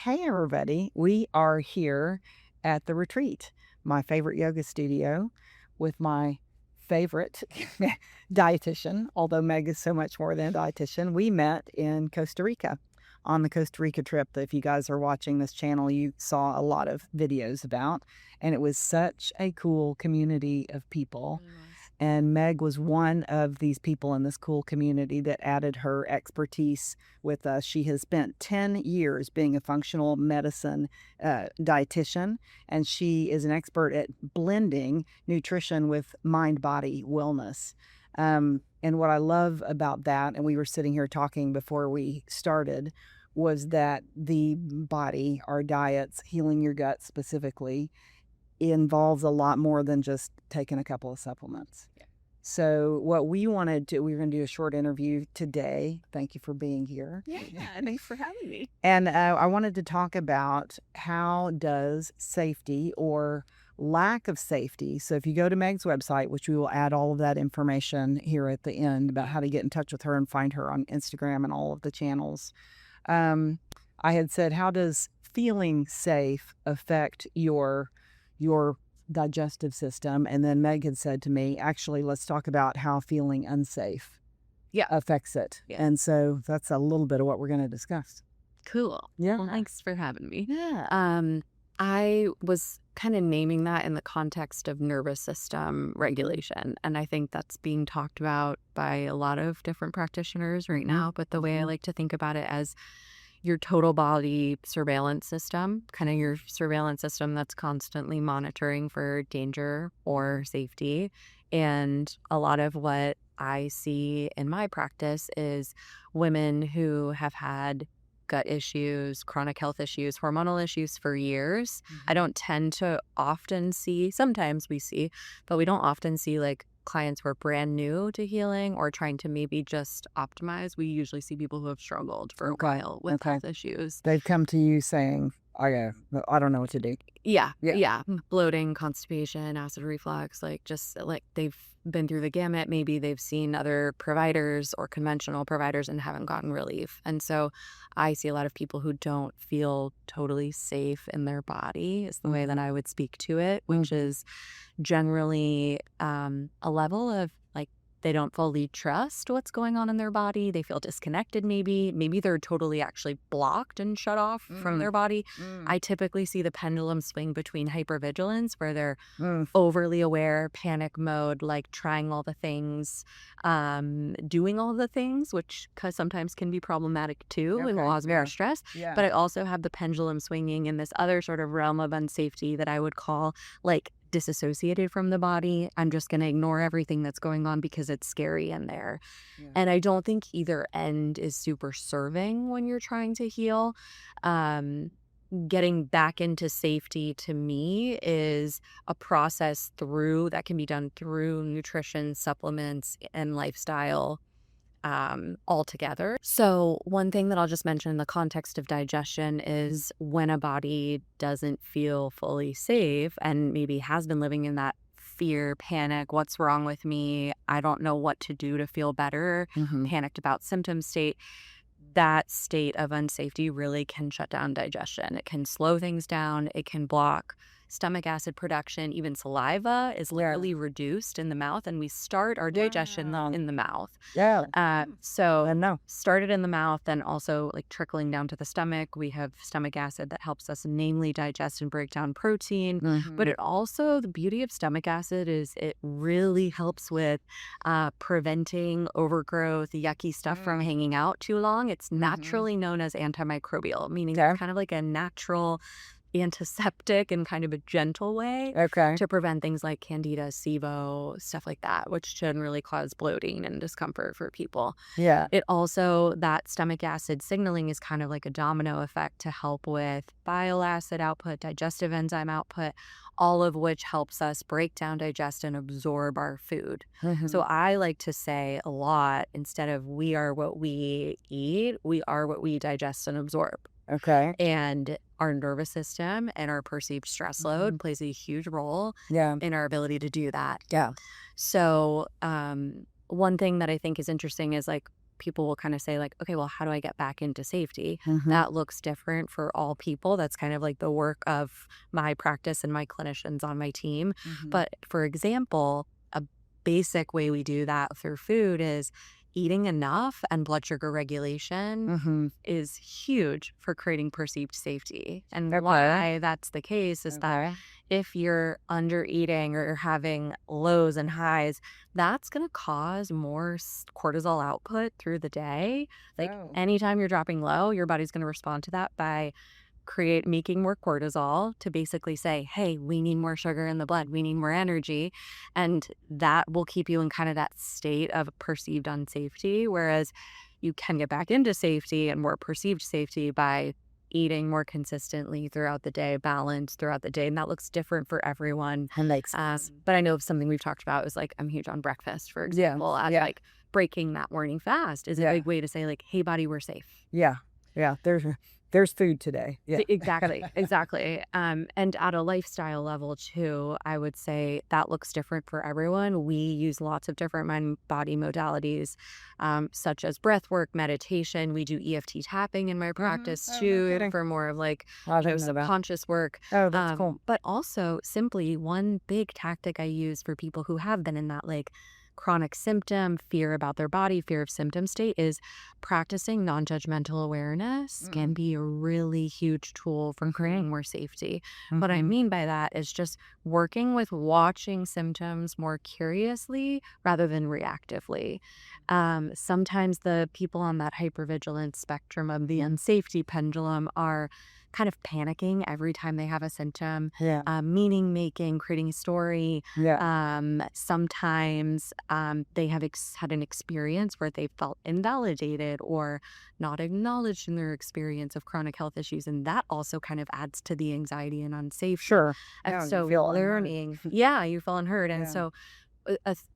Hey, everybody. We are here at the retreat, my favorite yoga studio, with my favorite dietitian. Although Meg is so much more than a dietitian, we met in Costa Rica on the Costa Rica trip that if you guys are watching this channel, you saw a lot of videos about. And it was such a cool community of people. Really was. And Meg was one of these people in this cool community that added her expertise with us. She has spent 10 years being a functional medicine dietitian, and she is an expert at blending nutrition with mind-body wellness. And what I love about that, and we were sitting here talking before we started, was that the body, our diets, healing your gut specifically, involves a lot more than just taking a couple of supplements. Yeah. So what we wanted to, we were going to do a short interview today. Thank you for being here. Yeah, thanks for having me. And I wanted to talk about how does safety or lack of safety. So if you go to Meg's website, which we will add all of that information here at the end about how to get in touch with her and find her on Instagram and all of the channels. I had said, how does feeling safe affect your digestive system? And then Meg had said to me, actually, let's talk about how feeling unsafe affects it. Yeah. And so that's a little bit of what we're going to discuss. Cool. Yeah. Well, thanks for having me. Yeah. I was kind of naming that in the context of nervous system regulation. And I think that's being talked about by a lot of different practitioners right now. But the way I like to think about it as your total body surveillance system, kind of your surveillance system that's constantly monitoring for danger or safety. And a lot of what I see in my practice is women who have had gut issues, chronic health issues, hormonal issues for years. I don't tend to often see, sometimes we see, but we don't often see like clients who are brand new to healing or trying to maybe just optimize. We usually see people who have struggled for a while with health issues. They've come to you saying, I don't know what to do. Yeah. Bloating, constipation, acid reflux, like just like they've been through the gamut. Maybe they've seen other providers or conventional providers and haven't gotten relief. And so I see a lot of people who don't feel totally safe in their body is the way that I would speak to it, which is generally a level of like they don't fully trust what's going on in their body. They feel disconnected maybe. Maybe they're totally actually blocked and shut off from their body. I typically see the pendulum swing between hypervigilance, where they're overly aware, panic mode, like trying all the things, doing all the things, which sometimes can be problematic too and will cause more stress. But I also have the pendulum swinging in this other sort of realm of unsafety that I would call like disassociated from the body. I'm just going to ignore everything that's going on because it's scary in there. And I don't think either end is super serving when you're trying to heal. Getting back into safety to me is a process that can be done through nutrition, supplements, and lifestyle altogether. So one thing that I'll just mention in the context of digestion is when a body doesn't feel fully safe and maybe has been living in that fear, panic, what's wrong with me, I don't know what to do to feel better, panicked about symptom state, that state of unsafety really can shut down digestion. It can slow things down. It can block stomach acid production. Even saliva is literally reduced in the mouth, and we start our digestion in the mouth. So started in the mouth, then also like trickling down to the stomach. We have stomach acid that helps us namely digest and break down protein. But it also, the beauty of stomach acid is it really helps with preventing overgrowth, yucky stuff from hanging out too long. It's naturally known as antimicrobial, meaning it's kind of like a natural antiseptic in kind of a gentle way to prevent things like candida, SIBO, stuff like that, which generally cause bloating and discomfort for people. It also, that stomach acid signaling is kind of like a domino effect to help with bile acid output, digestive enzyme output, all of which helps us break down, digest, and absorb our food. So I like to say a lot, instead of we are what we eat, we are what we digest and absorb. And our nervous system and our perceived stress load plays a huge role in our ability to do that. So one thing that I think is interesting is like people will kind of say like, okay, well, how do I get back into safety? Mm-hmm. That looks different for all people. That's kind of like the work of my practice and my clinicians on my team. Mm-hmm. But for example, a basic way we do that through food is eating enough, and blood sugar regulation Mm-hmm. is huge for creating perceived safety. And Okay. why that's the case is that Okay. if you're under eating or you're having lows and highs, that's going to cause more cortisol output through the day. Like Oh. anytime you're dropping low, your body's going to respond to that by making more cortisol to basically say, hey, we need more sugar in the blood, we need more energy, and that will keep you in kind of that state of perceived unsafety, whereas you can get back into safety and more perceived safety by eating more consistently throughout the day, balanced throughout the day, and that looks different for everyone. That makes sense. But I know something we've talked about is like I'm huge on breakfast, for Yeah. example, as Yeah. like breaking that morning fast is a Yeah. big way to say like, hey, body, we're safe. Yeah. Yeah. There's food today. Yeah. Exactly. And at a lifestyle level too, I would say that looks different for everyone. We use lots of different mind body modalities, such as breath work, meditation. We do EFT tapping in my practice Oh, no too, kidding. for more of like I didn't know that. subconscious work. Oh, that's cool. But also simply one big tactic I use for people who have been in that like chronic symptom, fear about their body, fear of symptom state is practicing non-judgmental awareness can be a really huge tool for creating more safety. What I Mhm. mean by that is just working with watching symptoms more curiously rather than reactively. Sometimes the people on that hypervigilance spectrum of the unsafety pendulum are kind of panicking every time they have a symptom, Yeah. meaning making, creating a story. Yeah. Sometimes they have had an experience where they felt invalidated or not acknowledged in their experience of chronic health issues. And that also kind of adds to the anxiety and unsafety. Sure. And Yeah, you so feel unheard. learning, yeah, you feel unheard. And Yeah. so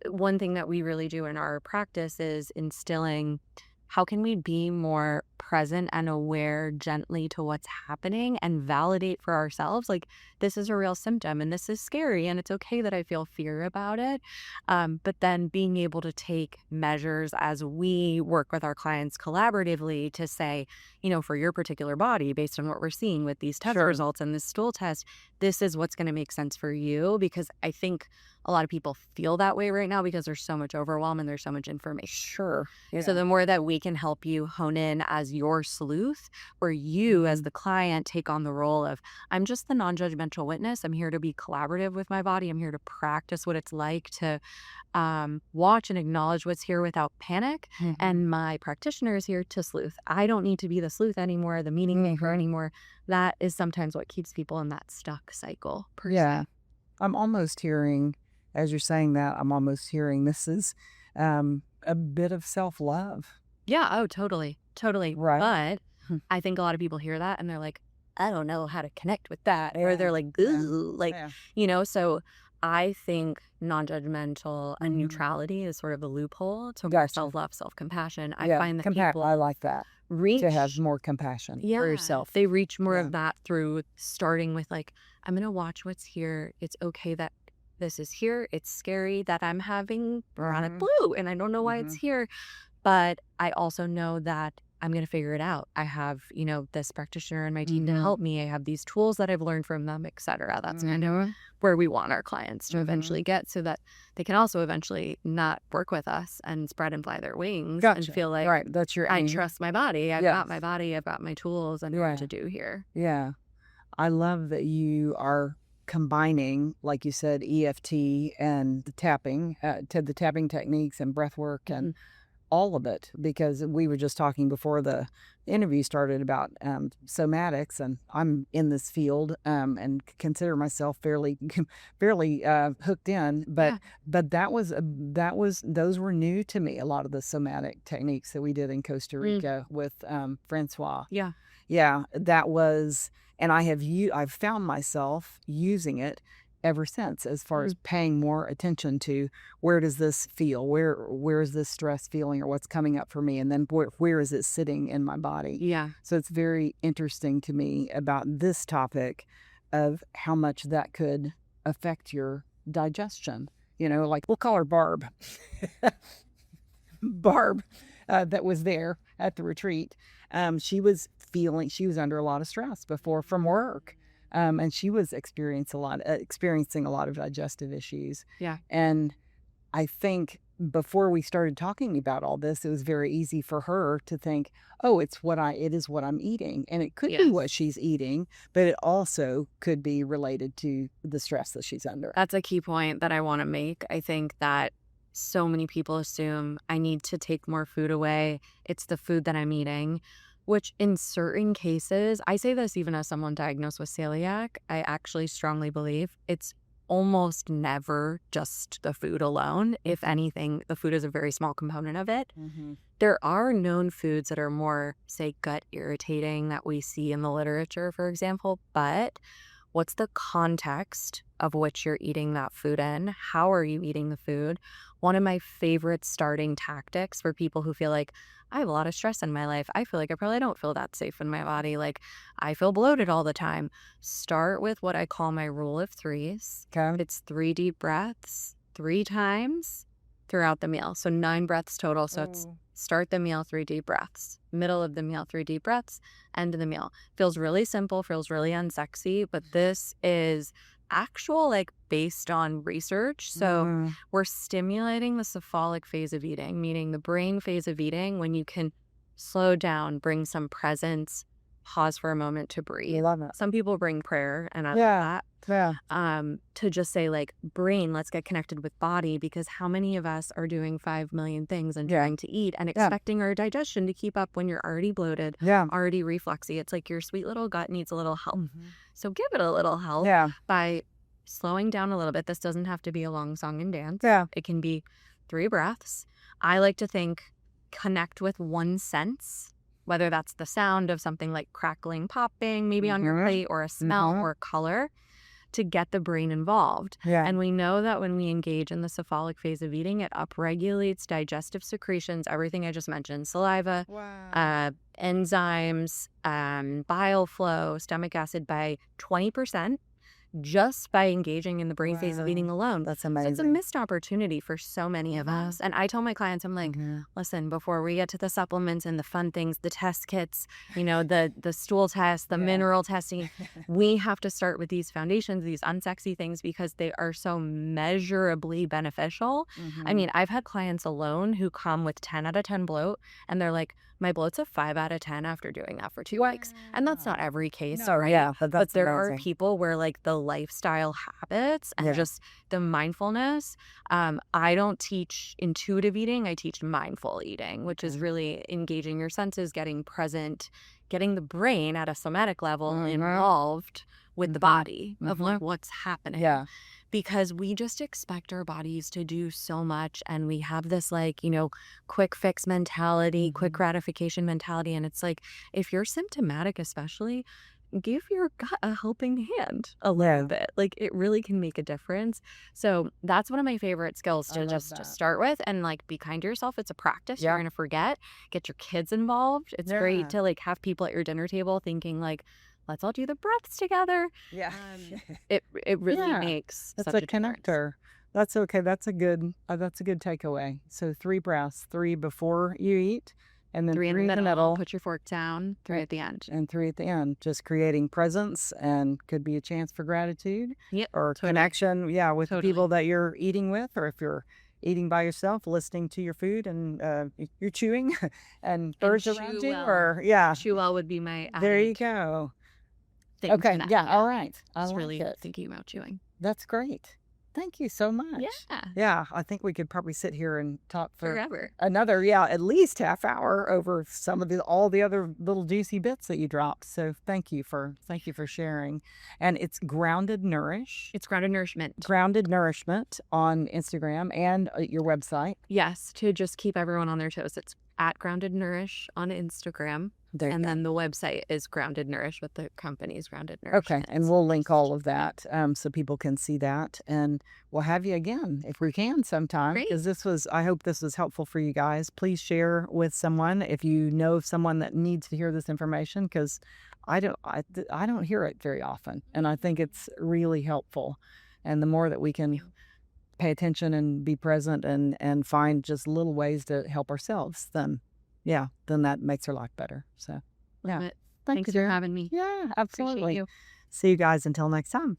one thing that we really do in our practice is instilling how can we be more present and aware gently to what's happening and validate for ourselves like this is a real symptom and this is scary and it's okay that I feel fear about it, but then being able to take measures as we work with our clients collaboratively to say, for your particular body based on what we're seeing with these test Sure. results and this stool test, this is what's going to make sense for you, because I think a lot of people feel that way right now because there's so much overwhelm and there's so much information. Sure. Yeah. So the more that we can help you hone in as your sleuth, where you as the client take on the role of, I'm just the non-judgmental witness. I'm here to be collaborative with my body. I'm here to practice what it's like to watch and acknowledge what's here without panic. And my practitioner is here to sleuth. I don't need to be the sleuth anymore, the meaning maker anymore. That is sometimes what keeps people in that stuck cycle. Yeah. I'm almost hearing, as you're saying that, I'm almost hearing this is a bit of self-love. Yeah. Oh, totally. Totally. Right. But I think a lot of people hear that and they're like, I don't know how to connect with that. Or Yeah. they're like, Yeah. ooh, like, Yeah. so I think non-judgmental and Mhm. neutrality is sort of the loophole to Gotcha. self-love, self-compassion. I Yeah. find that I people like that. reach To have more compassion for yourself. they reach more Yeah. of that through starting with like, I'm gonna watch what's here. It's okay that this is here. It's scary that I'm having chronic Mhm. flu and I don't know why it's here. But I also know that I'm going to figure it out. I have, this practitioner in my team to help me. I have these tools that I've learned from them, et cetera. That's kind of where we want our clients to eventually get so that they can also eventually not work with us and spread and fly their wings and feel like, Right. That's your I aim. trust my body. I've got my body. I've got my tools and what to do here. Yeah. I love that you are combining, like you said, EFT and the tapping, the tapping techniques and breath work and all of it, because we were just talking before the interview started about somatics, and I'm in this field and consider myself fairly hooked in, but those were new to me, a lot of the somatic techniques that we did in Costa Rica with Francois. Yeah, that was, and I've found myself using it ever since, as far as paying more attention to where does this feel, where is this stress feeling, or what's coming up for me, and then where is it sitting in my body. Yeah. So it's very interesting to me about this topic of how much that could affect your digestion. Like, we'll call her Barb. Barb that was there at the retreat. She was under a lot of stress before from work. And she was experiencing a lot of digestive issues. Yeah. And I think before we started talking about all this, it was very easy for her to think, oh, it is what I'm eating. And it could be what Yes. she's eating, but it also could be related to the stress that she's under. That's a key point that I want to make. I think that so many people assume I need to take more food away. It's the food that I'm eating, which in certain cases, I say this even as someone diagnosed with celiac, I actually strongly believe it's almost never just the food alone. If anything, the food is a very small component of it. Mm-hmm. There are known foods that are more, say, gut irritating that we see in the literature, for example, but what's the context of which you're eating that food in? How are you eating the food? One of my favorite starting tactics for people who feel like, I have a lot of stress in my life. I feel like I probably don't feel that safe in my body. Like, I feel bloated all the time. Start with what I call my rule of threes. Okay. It's 3 deep breaths 3 times throughout the meal. So 9 breaths total. So it's start the meal, 3 deep breaths. Middle of the meal, 3 deep breaths. End of the meal. Feels really simple, feels really unsexy, but this is actual, like, based on research. So we're stimulating the cephalic phase of eating, meaning the brain phase of eating, when you can slow down, bring some presence, pause for a moment to I breathe. love it. Some people bring prayer, and I love Yeah. that. Yeah. To just say, like, brain, let's get connected with body, because how many of us are doing 5 million things and Yeah. trying to eat and Yeah. expecting our digestion to keep up when you're already bloated, Yeah. already refluxy? It's like your sweet little gut needs a little help. Mhm. So give it a little help Yeah. by slowing down a little bit. This doesn't have to be a long song and dance. Yeah. It can be 3 breaths. I like to connect with one sense, whether that's the sound of something like crackling, popping, maybe on your plate, or a smell or color, to get the brain involved. Yeah. And we know that when we engage in the cephalic phase of eating, it upregulates digestive secretions, everything I just mentioned, saliva, Wow. enzymes, bile flow, stomach acid, by 20%. Just by engaging in the brain phase of eating alone. That's So it's a amazing. missed opportunity for so many of us. And I tell my clients, I'm like, listen, before we get to the supplements and the fun things, the test kits, the stool test, the mineral testing, we have to start with these foundations, these unsexy things, because they are so measurably beneficial. I mean, I've had clients alone who come with 10 out of 10 bloat, and they're like, my bloat's a 5 out of 10 after doing that for 2 weeks. And that's not every case, No, right? yeah, but But that's there are amazing. people where, like, the lifestyle habits and Yeah. just the mindfulness. I don't teach intuitive eating. I teach mindful eating, which is really engaging your senses, getting present, getting the brain at a somatic level involved with the body of like what's happening. Yeah. Because we just expect our bodies to do so much, and we have this, like, quick fix mentality, quick gratification mentality. And it's like, if you're symptomatic, especially, give your gut a helping hand a little bit. Like, it really can make a difference. So that's one of my favorite skills I to love just to that. start with, and, like, be kind to yourself. It's a practice. Yeah. You're going to forget. Get your kids involved. It's Yeah. great to, like, have people at your dinner table thinking, like, let's all do the breaths together. Yeah. It really Yeah. makes That's such a a difference. connector. That's okay. That's a good takeaway. So 3 breaths, 3 before you eat, and then 3 3 in in the the middle, middle, put your fork down, 3 at the end. and 3 at the end. Just creating presence, and could be a chance for gratitude Yep. or Totally. connection, with the Totally. people that you're eating with, or if you're eating by yourself, listening to your food, and you're chewing and birds around chew you, well. or Chew well would be my there you added go. thing Okay, to that. yeah, all right. I Just like really it. thinking about chewing. That's great. Thank you so much. Yeah. Yeah, I think we could probably sit here and talk for Forever. another, at least half hour over some of all the other little juicy bits that you dropped. So thank you for sharing. And it's Grounded Nourish, It's Grounded Nourishment. Grounded Nourishment on Instagram and your website. Yes, to just keep everyone on their toes. It's at Grounded Nourish on Instagram. There you And go. then the website is Grounded Nourish, with the company's Grounded Okay, Nourishment. and we'll link all of that so people can see that, and we'll have you again if we can sometime, Great. because I hope this was helpful for you guys. Please share with someone if you know of someone that needs to hear this information, because I don't hear it very often, and I think it's really helpful. And the more that we can pay attention and be present and find just little ways to help ourselves, then yeah, then that makes her life better. So, Love yeah. it. Thank Thanks for you. having me. Yeah, Appreciate absolutely. you. See you guys until next time.